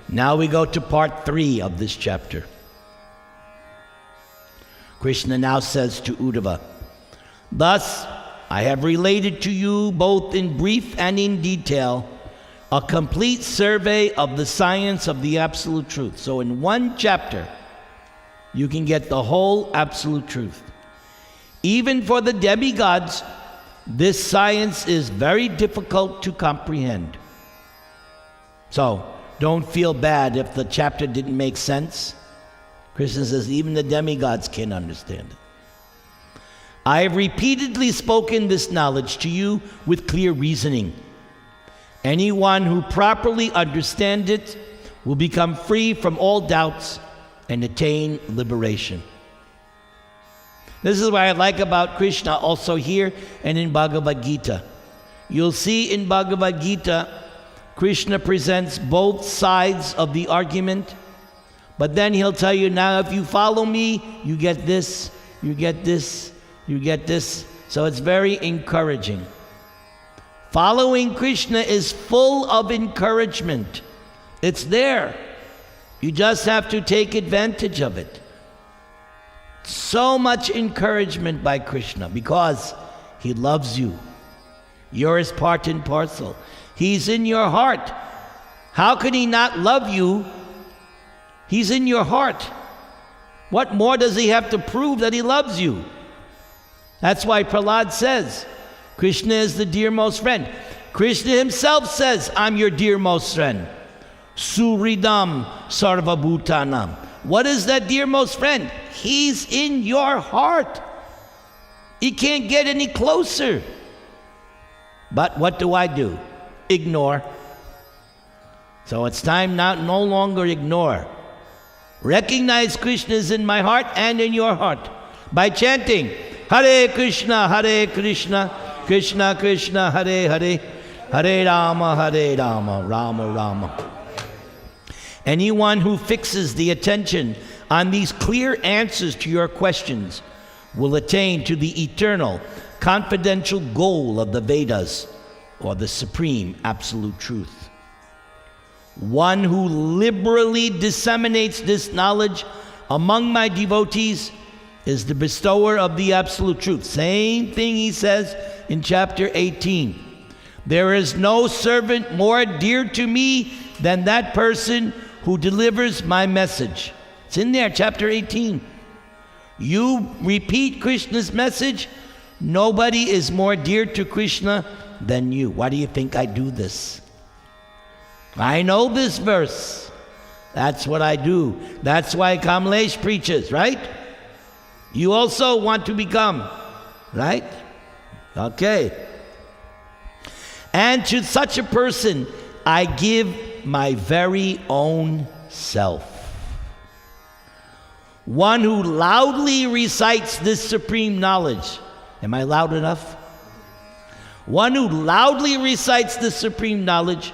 Now we go to part 3 of this chapter. Krishna now says to Uddhava, "Thus, I have related to you both in brief and in detail a complete survey of the science of the absolute truth." So in one chapter, you can get the whole absolute truth. Even for the demigods, this science is very difficult to comprehend. So don't feel bad if the chapter didn't make sense. Krishna says even the demigods can't understand it. I have repeatedly spoken this knowledge to you with clear reasoning. Anyone who properly understands it will become free from all doubts and attain liberation. This is what I like about Krishna also here and in Bhagavad Gita. You'll see in Bhagavad Gita, Krishna presents both sides of the argument, but then he'll tell you, now if you follow me, you get this, you get this, you get this. So it's very encouraging. Following Krishna is full of encouragement. It's there. You just have to take advantage of it. So much encouragement by Krishna because he loves you. You're his part and parcel. He's in your heart. How can he not love you? He's in your heart. What more does he have to prove that he loves you? That's why Prahlad says, Krishna is the dearmost friend. Krishna himself says, I'm your dearmost friend. Suridam sarvabhutanam. What is that dearmost friend? He's in your heart. He can't get any closer. But what do? Ignore. So it's time now no longer ignore. Recognize Krishna is in my heart and in your heart by chanting Hare Krishna, Krishna Krishna, Hare Hare, Hare Rama, Rama Rama. Anyone who fixes the attention on these clear answers to your questions will attain to the eternal, confidential goal of the Vedas, or the supreme absolute truth. One who liberally disseminates this knowledge among my devotees is the bestower of the absolute truth. Same thing he says in chapter 18. There is no servant more dear to me than that person who delivers my message. It's in there, chapter 18. You repeat Krishna's message, nobody is more dear to Krishna than you. Why do you think I do this? I know this verse. That's what I do. That's why Kamlesh preaches, right? You also want to become, right? Okay. And to such a person, I give my very own self. One who loudly recites this supreme knowledge. Am I loud enough? One who loudly recites the supreme knowledge,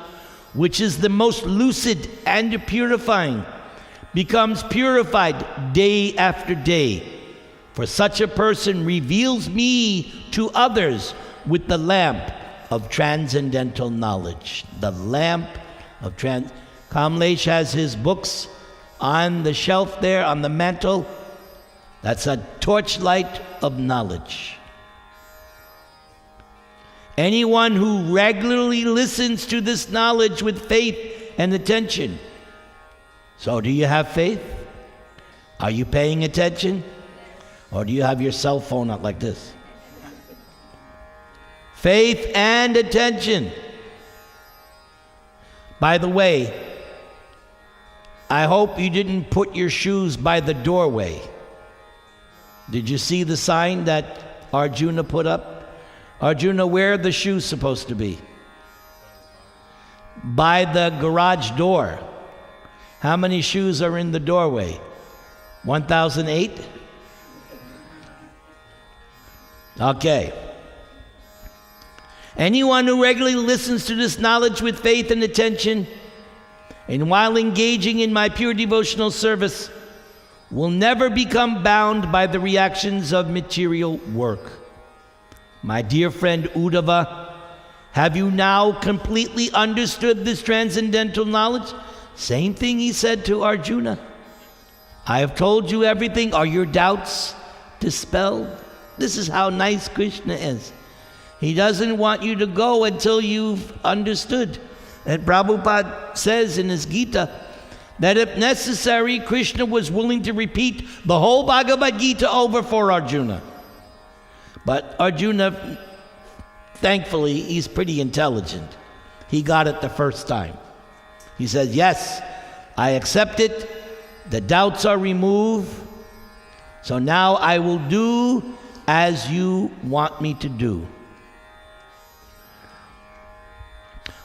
which is the most lucid and purifying, becomes purified day after day. For such a person reveals me to others with the lamp of transcendental knowledge. The lamp of Kamlesh has his books on the shelf there, on the mantle. That's a torchlight of knowledge. Anyone who regularly listens to this knowledge with faith and attention. So do you have faith? Are you paying attention? Or do you have your cell phone out like this? Faith and attention. By the way, I hope you didn't put your shoes by the doorway. Did you see the sign that Arjuna put up? Arjuna, where are the shoes supposed to be? By the garage door. How many shoes are in the doorway? 1008? Okay. Anyone who regularly listens to this knowledge with faith and attention, and while engaging in my pure devotional service, will never become bound by the reactions of material work. My dear friend Uddhava, have you now completely understood this transcendental knowledge? Same thing he said to Arjuna. I have told you everything. Are your doubts dispelled? This is how nice Krishna is. He doesn't want you to go until you've understood. And Prabhupada says in his Gita that if necessary, Krishna was willing to repeat the whole Bhagavad Gita over for Arjuna. But Arjuna, thankfully, he's pretty intelligent. He got it the first time. He says, yes, I accept it. The doubts are removed. So now I will do as you want me to do.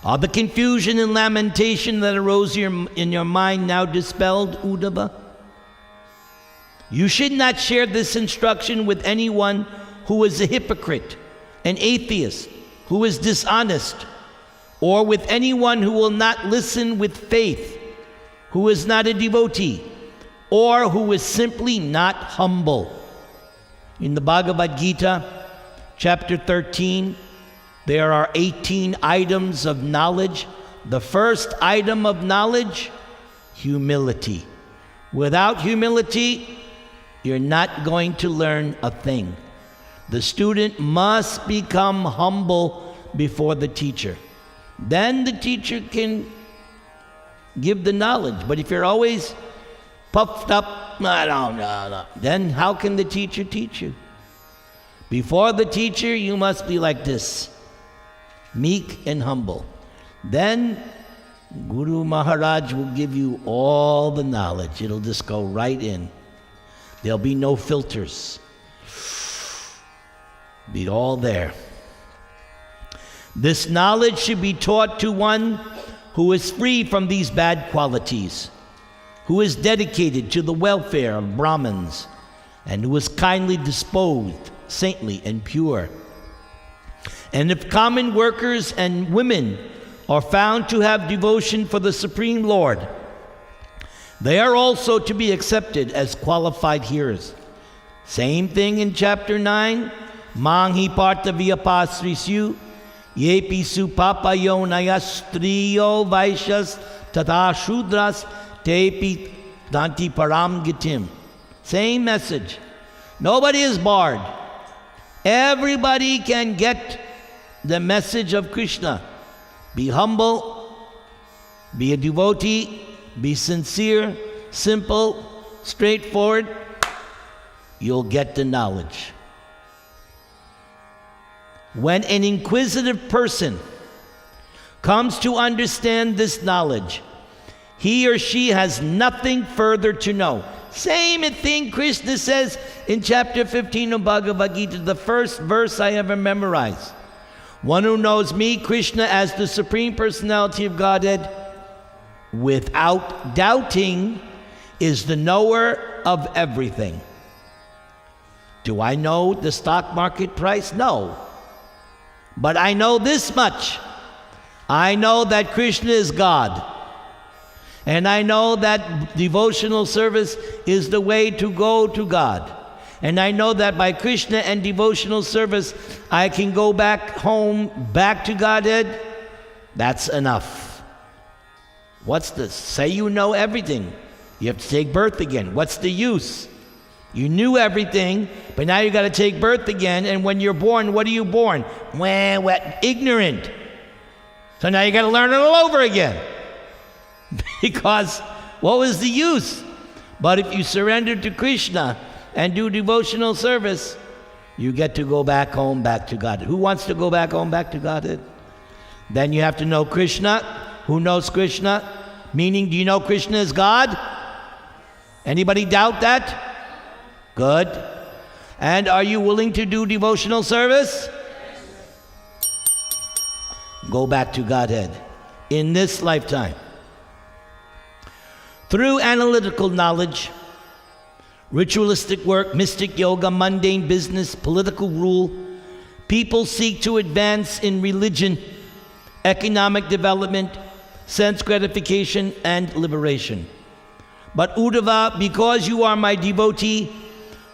Are the confusion and lamentation that arose in your mind now dispelled, Uddhava? You should not share this instruction with anyone who is a hypocrite, an atheist, who is dishonest, or with anyone who will not listen with faith, who is not a devotee, or who is simply not humble. In the Bhagavad Gita, chapter 13, there are 18 items of knowledge. The first item of knowledge, humility. Without humility, you're not going to learn a thing. The student must become humble before the teacher. Then the teacher can give the knowledge. But if you're always puffed up, no, then how can the teacher teach you? Before the teacher, you must be like this, meek and humble. Then Guru Maharaj will give you all the knowledge. It'll just go right in. There'll be no filters. Be all there. This knowledge should be taught to one who is free from these bad qualities, who is dedicated to the welfare of Brahmins, and who is kindly disposed, saintly and pure. And if common workers and women are found to have devotion for the Supreme Lord, they are also to be accepted as qualified hearers. Same thing in chapter 9. Manghi partha vyapasrisyu yepi supapayo nayastriyo vaishas tata shudras tepi danti param gitim. Same message. Nobody is barred. Everybody can get the message of Krishna. Be humble, be a devotee, be sincere, simple, straightforward. You'll get the knowledge. When an inquisitive person comes to understand this knowledge, he or she has nothing further to know. Same thing Krishna says in chapter 15 of Bhagavad Gita, the first verse I ever memorized. One who knows me, Krishna, as the Supreme Personality of Godhead, without doubting, is the knower of everything. Do I know the stock market price? No. But I know this much. I know that Krishna is God. And I know that devotional service is the way to go to God. And I know that by Krishna and devotional service, I can go back home, back to Godhead. That's enough. What's this? Say you know everything. You have to take birth again. What's the use? You knew everything, but now you got to take birth again. And when you're born, what are you born? Ignorant. So now you got to learn it all over again. Because what was the use? But if you surrender to Krishna and do devotional service, you get to go back home, back to God. Who wants to go back home, back to God? Then you have to know Krishna. Who knows Krishna? Meaning, do you know Krishna is God? Anybody doubt that? Good. And are you willing to do devotional service? Go back to Godhead in this lifetime. Through analytical knowledge, ritualistic work, mystic yoga, mundane business, political rule, people seek to advance in religion, economic development, sense gratification, and liberation. But Uddhava, because you are my devotee,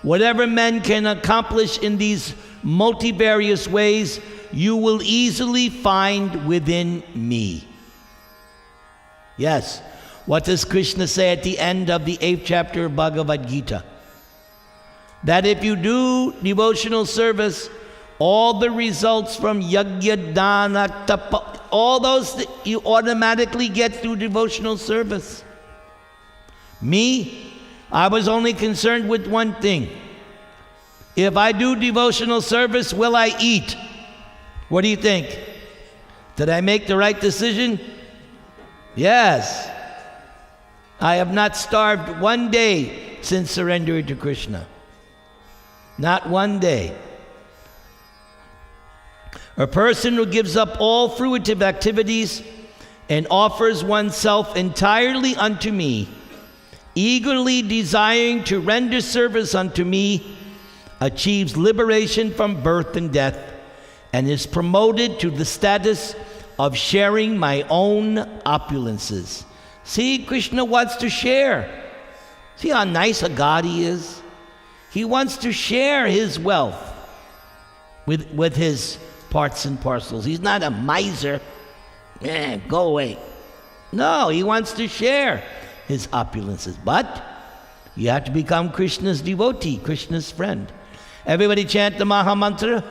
whatever men can accomplish in these multivarious ways, you will easily find within me. Yes, What does Krishna say at the end of the 8th chapter of Bhagavad Gita? That if you do devotional service, all the results from yajna, dana, tapa, all those that you automatically get through devotional service. Me, I was only concerned with one thing. If I do devotional service, will I eat? What do you think? Did I make the right decision? Yes. I have not starved one day since surrendering to Krishna. Not one day. A person who gives up all fruitive activities and offers oneself entirely unto me, eagerly desiring to render service unto me, achieves liberation from birth and death, and is promoted to the status of sharing my own opulences. See, Krishna wants to share. See how nice a God he is? He wants to share his wealth with his parts and parcels. He's not a miser. Go away. No, he wants to share his opulences. But you have to become Krishna's devotee, Krishna's friend. Everybody chant the Maha Mantra.